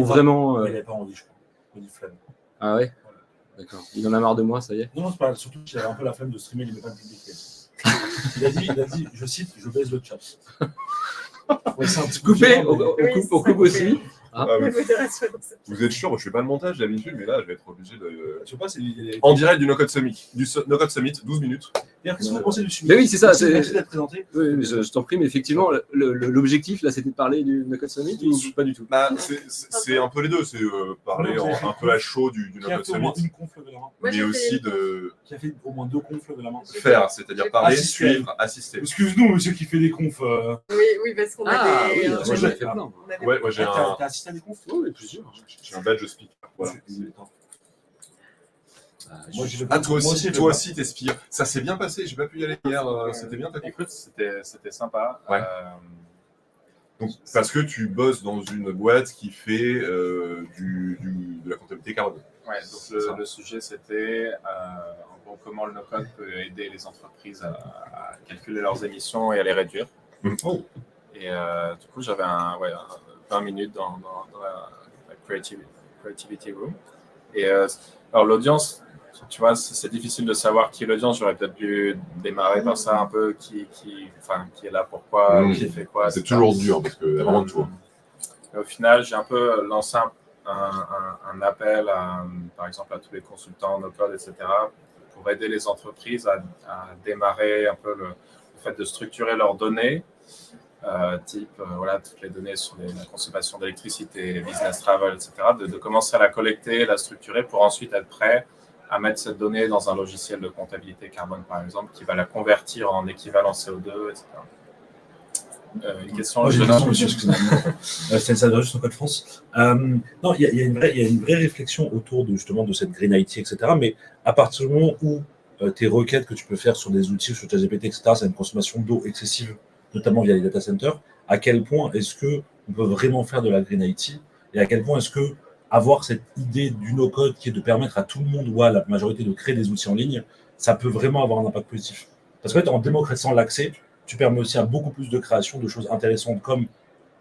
vraiment. Il n'avait pas envie, je crois. Il a flemme. Ah ouais. D'accord. Il en a marre de moi, ça y est. Non, c'est pas surtout qu'il avait un peu la flemme de streamer les méthodes publiques. Il a dit, je cite, je baise le chat. Ouais, c'est un petit peu Coupé, violent, mais- Oui, on ça coupe aussi. Ah, La mais modération, donc c'est- vous êtes sûr, moi, je fais pas le montage d'habitude, mais là, je vais être obligé de. Je sais pas, c'est. En direct du No Code Summit. No Code Summit, 12 minutes. D'ailleurs, qu'est-ce que vous pensez du summit? Mais oui, c'est ça, c'est- Merci d'être présenté. Oui, mais je t'en prie, mais effectivement, l'objectif, là, c'était de parler du No Code Summit ou pas du tout? Bah, c'est un peu les deux. C'est parler un peu à chaud du No Qui a Code fait au moins Summit, une conf levée la main? Moi, mais j'ai aussi fait- de Qui a fait au moins 2 confs levée la main? faire, c'est-à-dire parler, Assister. suivre, assister. Excuse-nous, monsieur qui fait des confs. Oui, oui, parce qu'on Ah, a des. oui, moi, j'en ai j'ai- fait plein. on a des- Ouais, moi j'ai un, T'as assisté à des confs? Oui, plusieurs. j'ai un badge speaker. Voilà. Moi, j'ai Ah, toi moi aussi, j'ai toi pas. aussi, t'espires. Ça s'est bien passé, j'ai pas pu y aller hier. C'était bien ta conf. Écoute, c'était sympa. Ouais. Donc, parce que tu bosses dans une boîte qui fait de la comptabilité carbone. Ouais, donc le sujet c'était en gros comment le no-code peut aider les entreprises à calculer leurs émissions et à les réduire. Oh. Et du coup, j'avais 20 minutes dans la Creativity Room. Et alors, l'audience, tu vois, c'est difficile de savoir qui est l'audience. J'aurais peut-être dû démarrer par ça un peu, qui est là, pourquoi, qui fait quoi. C'est etc. toujours dur parce qu'il y a vraiment de tout. Et au final, j'ai un peu lancé un appel, par exemple, à tous les consultants no-code, etc., pour aider les entreprises à démarrer un peu le fait de structurer leurs données, voilà, toutes les données sur la consommation d'électricité, les business travel, etc., de commencer à la collecter, la structurer pour ensuite être prêt à mettre cette donnée dans un logiciel de comptabilité carbone, par exemple, qui va la convertir en équivalent CO2, etc. Une question. Moi, j'ai je une donne- question, monsieur, excusez-moi. C'est ça, juste en Code France. Non, il y a une vraie réflexion autour justement de cette Green IT, etc. Mais à partir du moment où tes requêtes que tu peux faire sur des outils, sur ChatGPT, etc., c'est une consommation d'eau excessive, notamment via les data centers, à quel point est-ce qu'on peut vraiment faire de la Green IT et à quel point est-ce que avoir cette idée du no-code qui est de permettre à tout le monde ou à la majorité de créer des outils en ligne, ça peut vraiment avoir un impact positif. Parce qu'en fait, en démocratisant l'accès, tu permets aussi à beaucoup plus de création de choses intéressantes comme,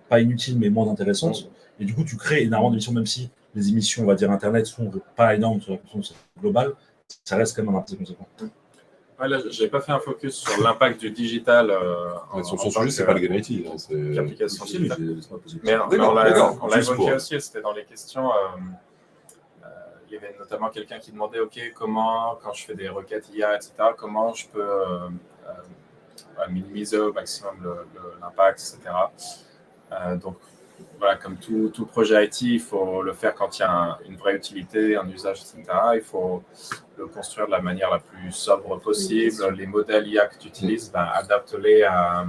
pas inutiles, mais moins intéressantes. Et du coup, tu crées énormément d'émissions, même si les émissions, on va dire, Internet sont pas énormes sur la consommation globale, ça reste quand même un impact conséquent. Ouais, là, je n'avais pas fait un focus sur l'impact du digital. Son en tant sujet, c'est que- pas le Green IT. Hein, c'est... qu'application Si, digitale. laisse-moi poser une Mais question. D'accord, on d'accord. l'a Juste évoqué pour- aussi, c'était dans les questions. Il y avait notamment quelqu'un qui demandait, OK, comment, quand je fais des requêtes IA, etc., comment je peux minimiser au maximum l'impact, etc. Donc, voilà, comme tout projet IT, il faut le faire quand il y a une vraie utilité, un usage, etc. Il faut le construire de la manière la plus sobre possible. Les modèles IA que tu utilises, adapte-les à...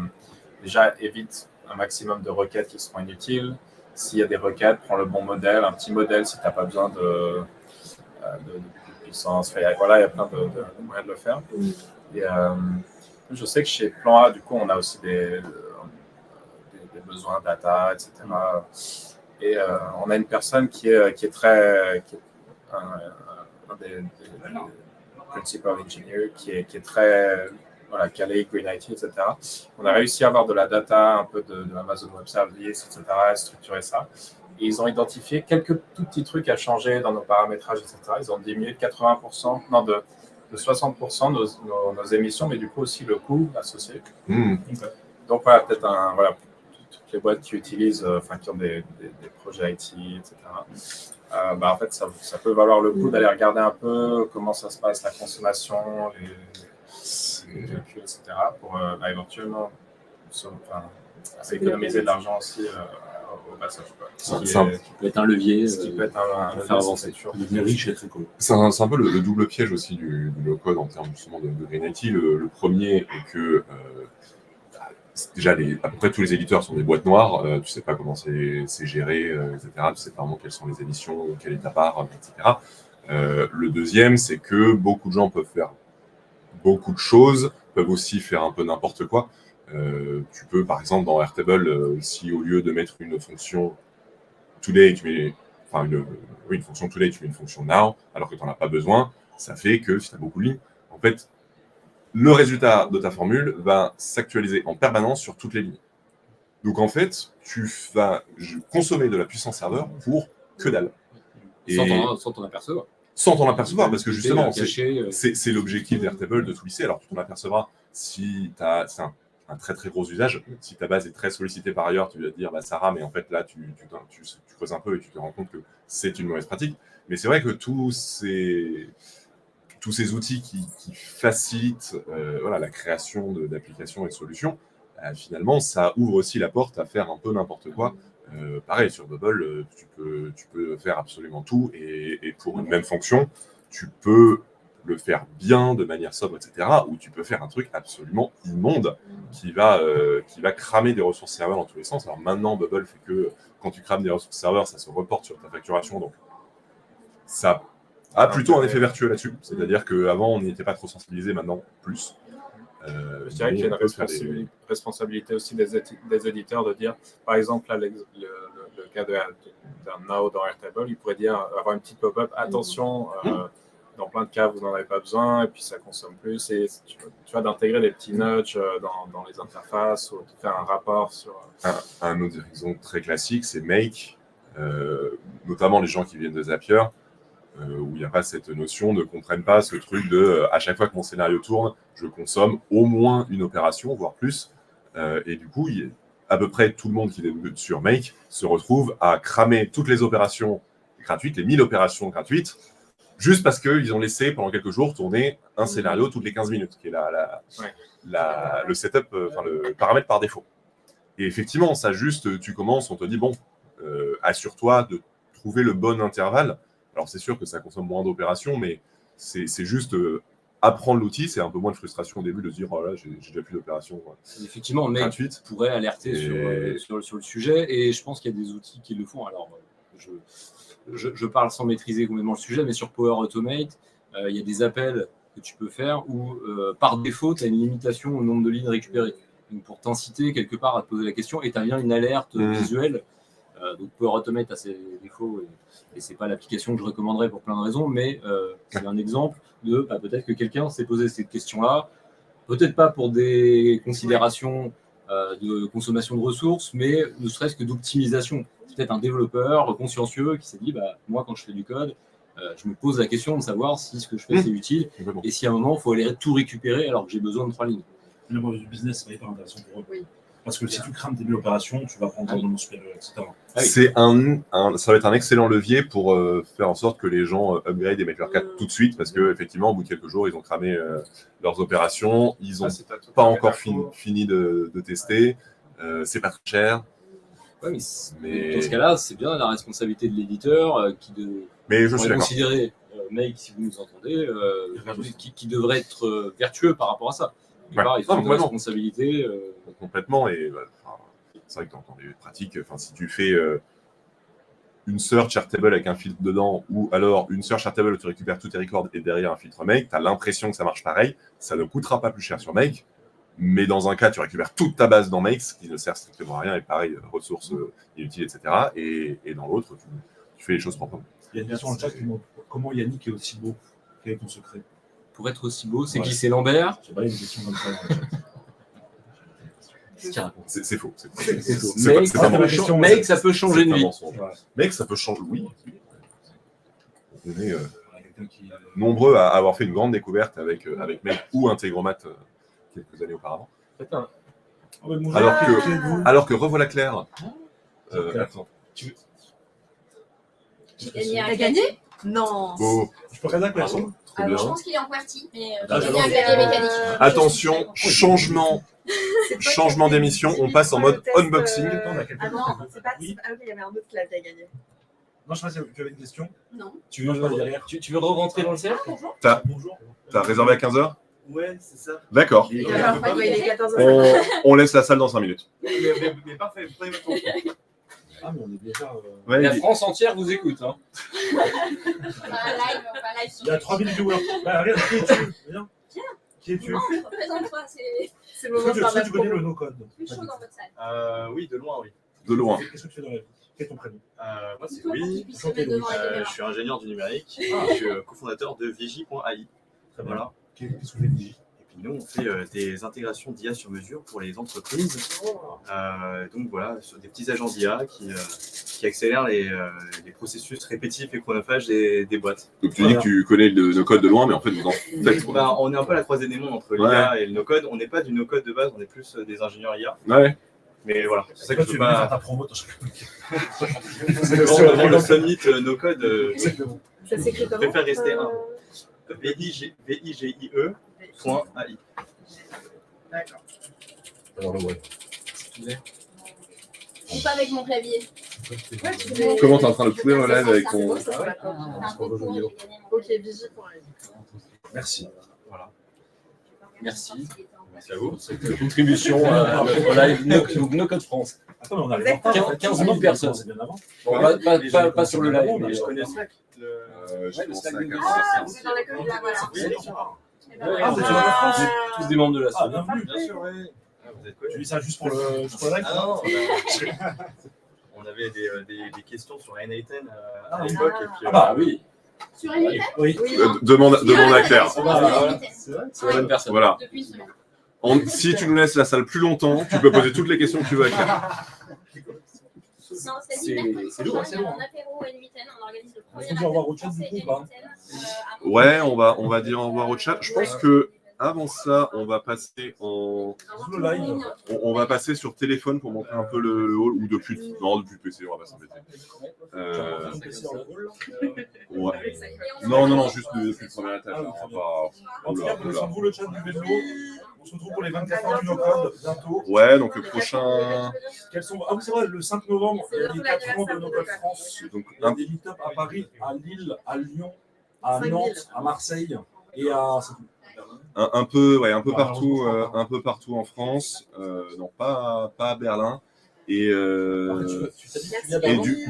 Déjà, évite un maximum de requêtes qui seront inutiles. S'il y a des requêtes, prends le bon modèle, un petit modèle si tu n'as pas besoin de puissance. Voilà, il y a plein de moyens de le faire. Et, je sais que chez Plan A, du coup, on a aussi des besoins data, etc. Et on a une personne qui est un des principal engineers, qui est très calé, Green IT, etc. On a réussi à avoir de la data, un peu de Amazon Web Services, etc., et structurer ça. Et ils ont identifié quelques tout petits trucs à changer dans nos paramétrages, etc. Ils ont diminué de 80%, non, de 60% nos émissions, mais du coup aussi le coût associé. Donc voilà, peut-être toutes les boîtes qui utilisent, qui ont des projets IT, etc. En fait, ça peut valoir le coup d'aller regarder un peu comment ça se passe, la consommation, les calculs, etc. pour éventuellement économiser de l'argent aussi au passage. Ça peut être un levier Ce qui peut être un pour faire avancer. Devenir riche et très cool. C'est un peu le double piège aussi du no-code en termes justement de Green IT. Le premier est que déjà à peu près tous les éditeurs sont des boîtes noires, tu sais pas comment c'est géré, etc. Tu sais pas vraiment quelles sont les émissions, quelle est ta part, etc. Le deuxième, c'est que beaucoup de gens peuvent faire beaucoup de choses, peuvent aussi faire un peu n'importe quoi. Tu peux, par exemple, dans Airtable, si au lieu de mettre une fonction today, tu mets une fonction today, tu mets une fonction now, alors que tu n'en as pas besoin, ça fait que si tu as beaucoup de lignes, en fait, le résultat de ta formule va s'actualiser en permanence sur toutes les lignes. Donc en fait, tu vas consommer de la puissance serveur pour que dalle. Sans t'en apercevoir. sans t'en apercevoir, parce que justement, caché, c'est l'objectif d'Airtable de tout lisser. Alors, tu t'en apercevras si c'est un très très gros usage. Si ta base est très sollicitée par ailleurs, tu vas te dire bah, ça rame, et en fait là, tu creuses un peu et tu te rends compte que c'est une mauvaise pratique. Mais c'est vrai que tous ces outils qui facilitent voilà, la création d'applications et de solutions, finalement, ça ouvre aussi la porte à faire un peu n'importe quoi. Pareil, sur Bubble, tu peux faire absolument tout, et pour une même fonction, tu peux le faire bien, de manière sobre, etc., ou tu peux faire un truc absolument immonde qui va cramer des ressources serveurs dans tous les sens. Alors maintenant, Bubble fait que quand tu crames des ressources serveurs, ça se reporte sur ta facturation, donc ça a plutôt un effet vertueux là-dessus. C'est-à-dire qu'avant, on n'y était pas trop sensibilisé, maintenant, plus. Je dirais qu'il y a une responsabilité aussi des éditeurs de dire, par exemple, là, le cas d'un Now dans Airtable, il pourrait dire, avoir une petite pop-up, attention, dans plein de cas, vous n'en avez pas besoin, et puis ça consomme plus. Et tu vois, d'intégrer des petits nudges dans les interfaces, ou de faire un rapport sur... Un autre exemple très classique, c'est Make, notamment les gens qui viennent de Zapier, où il n'y a pas cette notion, ne comprennent pas ce truc de à chaque fois que mon scénario tourne, je consomme au moins une opération, voire plus. Et du coup, à peu près tout le monde qui est sur Make se retrouve à cramer toutes les opérations gratuites, les 1000 opérations gratuites, juste parce qu'ils ont laissé pendant quelques jours tourner un scénario toutes les 15 minutes, qui est le setup, le paramètre par défaut. Et effectivement, ça juste, tu commences, on te dit, bon, assure-toi de trouver le bon intervalle. Alors, c'est sûr que ça consomme moins d'opérations, mais c'est juste apprendre l'outil. C'est un peu moins de frustration au début de se dire, oh là, j'ai déjà plus d'opérations. Effectivement, le mec pourrait alerter sur le sujet, et je pense qu'il y a des outils qui le font. Alors, je parle sans maîtriser complètement le sujet, mais sur Power Automate, il y a des appels que tu peux faire où, par défaut, tu as une limitation au nombre de lignes récupérées. Donc, pour t'inciter quelque part à te poser la question, et tu as bien une alerte visuelle. Donc Power Automate a ses défauts, et c'est pas l'application que je recommanderais pour plein de raisons, mais c'est un exemple de peut-être que quelqu'un s'est posé cette question-là, peut-être pas pour des considérations de consommation de ressources, mais ne serait-ce que d'optimisation. C'est peut-être un développeur consciencieux qui s'est dit moi quand je fais du code, je me pose la question de savoir si ce que je fais c'est utile, et si à un moment il faut aller tout récupérer alors que j'ai besoin de 3 lignes. Le point de vue du business, c'est hyper intéressant pour eux. Oui. Parce que si tu crames tes 1000 opérations, tu vas prendre un rendement supérieur, etc. Ça va être un excellent levier pour faire en sorte que les gens upgrade et mettent leur 4 tout de suite, parce qu'effectivement, au bout de quelques jours, ils ont cramé leurs opérations, ils n'ont pas encore fini de tester, c'est pas très cher. Ouais, mais dans ce cas-là, c'est bien la responsabilité de l'éditeur mais je suis considérer, Make, si vous nous entendez, qui devrait être vertueux par rapport à ça. Ils ont une responsabilité. Complètement, et c'est vrai que dans les pratiques, si tu fais une search Airtable avec un filtre dedans, ou alors une search Airtable où tu récupères tous tes records et derrière un filtre Make, tu as l'impression que ça marche pareil, ça ne coûtera pas plus cher sur Make, mais dans un cas, tu récupères toute ta base dans Make, ce qui ne sert strictement à rien, et pareil, ressources inutiles, etc. Et dans l'autre, tu fais les choses proprement. Il y a une question dans le chat qui montre comment Yannick est aussi beau. Quel est ton secret? Pour être aussi beau, c'est qui? C'est Lambert? Je sais pas, il y a une question comme ça dans le chat. C'est faux. Make, ça peut changer de vie. Make, ça peut changer, oui. On est nombreux à avoir fait une grande découverte avec Make ou Integromat quelques années auparavant. Alors que revoilà Claire. Attends. T'as gagné? Non. Oh. Je peux regarder la question. Je pense qu'il est en QWERTY, mais il a gagné un clavier mécanique. Attention, changement d'émission, on passe en mode unboxing. Ah non, c'est pas. Oui. Ah ok, il y avait un autre clavier à gagner. Non, je sais pas si tu avais une question. Non. Tu veux derrière? Tu veux re-rentrer dans le cercle? Bonjour. T'as réservé à 15h? Ouais, c'est ça. D'accord. Il est 14h. On laisse la salle dans 5 minutes. Mais parfait, vous prenez votre temps. Ah, mais on est déjà. La France entière vous écoute. Hein. Pas live. Il y a 3000 viewers. Regarde, qui es-tu? Viens. Qui es-tu? Présente-toi, c'est le Est-ce moment que de tu connais le no-code? plus chaud dans votre salle. Oui, de loin, oui. De loin. Qu'est-ce que tu fais dans la vie? Quel est ton prénom? Moi, c'est Louis. Je suis ingénieur du numérique. Je suis cofondateur de Vigi.ai. Très bien. Voilà. Qu'est-ce que tu fais de Vigi? Et puis nous, on fait des intégrations d'IA sur mesure pour les entreprises. Donc voilà, sur des petits agents d'IA qui qui accélère les processus répétitifs et chronophages des boîtes. Donc tu dis que tu connais le no-code de loin, mais en fait vous en faites. Bah, on est un peu à la croisée des mondes entre l'IA et le no-code. On n'est pas du no-code de base, on est plus des ingénieurs IA. Ouais. Mais voilà, c'est ça Quand que tu tu vas faire vas ta promo, t'as dans le summit no-code. Ça s'écrit Je comment préfère rester un. VIGE.ai. D'accord. Alors, ouais. Ou pas avec mon clavier. Ouais, tu fais- Comment t'es en train de courir le live avec ton. Ça, c'est d'accord. C'est un concours, j'ai gagné mon Ok, clavier. Vigie pour aller. Merci. Merci. Merci à vous. Cette contribution au live No Code France. Attends, mais on arrive en retard. 15 000 personnes. C'est bien avant. Bon, pas sur le live, mais Je connais Slack. Je Ouais, le pense Slack à de quelqu'un. Ah, vous êtes dans la commune là, voilà. Ah, vous êtes sur la France. Vous êtes tous des membres de la Ah, SO. bienvenue. Bien sûr, oui. Vous êtes quoi Tu dis ça juste pour le live? Ah non, on avait des questions sur NA10 à Ah, l'époque. Et puis, Ah bah oui. Sur une minute Oui. Demande à Claire. Sur bah, une voilà. minute. C'est la bonne personne. Voilà. Depuis une semaine. Si tu nous laisses la salle plus longtemps, tu peux poser toutes les questions que tu veux à Claire. Non, c'est C'est l'hiver lourd, prochain, c'est il y a lourd. un apéro à Nuitaine. On organise le premier Est-ce qu'on peut avoir apéro autre chose, français du coup, et ou pas Nuitaine, à Mont- Ouais, on va dire au revoir au chat. Je pense que avant ça, on va passer Sous le live. on va passer sur téléphone pour montrer un peu le hall ou depuis PC, on va pas s'embêter. Ouais. Non, juste depuis le premier étage. Ah oui, On très va En tout cas, prenez soin de vous, le chat du vélo. On se retrouve pour les 24 heures du no-code bientôt. Ouais, donc le prochain. Quels sont... Ah oui, c'est vrai, le 5 novembre, il y a les 4 ans de no-code France. Donc, Il y a des meet-up à Paris, à Lille, à Lyon, à Nantes, à Marseille et à. C'est tout. un peu partout en France. Non, pas à Berlin. Et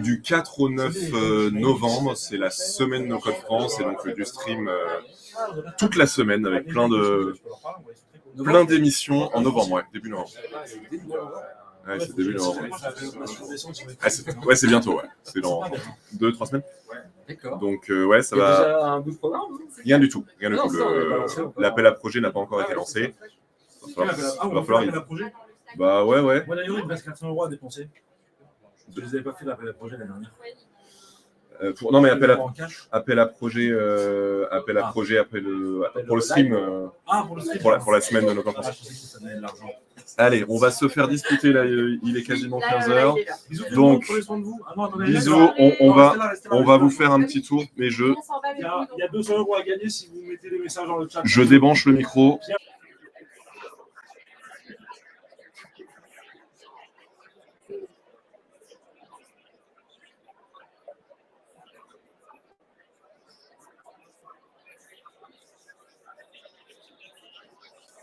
du 4 au 9 novembre, c'est la semaine No Code France et donc du stream toute la semaine avec plein d'émissions en novembre, ouais, début novembre. Ouais, c'est début novembre. Ouais, c'est bientôt, ouais. C'est dans 2-3 semaines. D'accord. Donc, ouais, ça Il y a va. déjà un bout de programme? Rien du tout. Non, ça, on n'est pas lancé encore. L'appel à projet n'a pas encore été lancé. Ah, on va faire l'appel à projet. Bah ouais. Moi d'ailleurs, il me reste 400 € à dépenser. Je ne les avais pas fait l'appel à projet l'année dernière. Non, mais appel appel à projet pour le stream. Pour la semaine de nos campagnes. Allez, on va se faire discuter là, il est quasiment 15h. Donc, bisous, on va vous faire un petit tour, mais Il y a 200 € à gagner si vous mettez des messages dans le chat. je débranche le micro.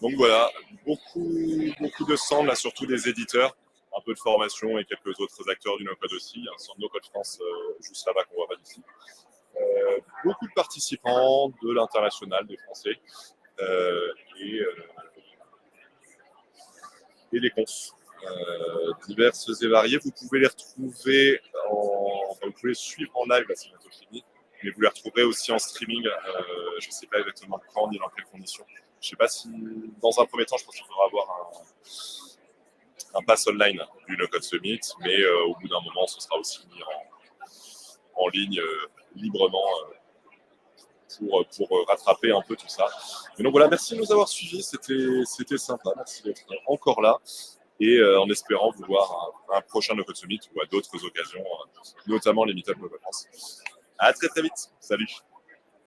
Donc voilà, beaucoup de stands, là, surtout des éditeurs, un peu de formation et quelques autres acteurs du no-code aussi. Il y a un stand no-code France juste là-bas qu'on voit pas d'ici. Beaucoup de participants, de l'international, des Français et les confs diverses et variées. Vous pouvez les retrouver vous pouvez suivre en live, là c'est bientôt fini, mais vous les retrouverez aussi en streaming. Je ne sais pas exactement quand ni dans quelles conditions. Je ne sais pas si, dans un premier temps, je pense qu'il faudra avoir un pass online du No Code Summit, mais au bout d'un moment, ce sera aussi mis en ligne librement pour rattraper un peu tout ça. Et donc voilà, merci de nous avoir suivis, c'était sympa, merci d'être encore là, et en espérant vous voir à un prochain No Code Summit ou à d'autres occasions, notamment les Meetup No Code France. À très vite, salut.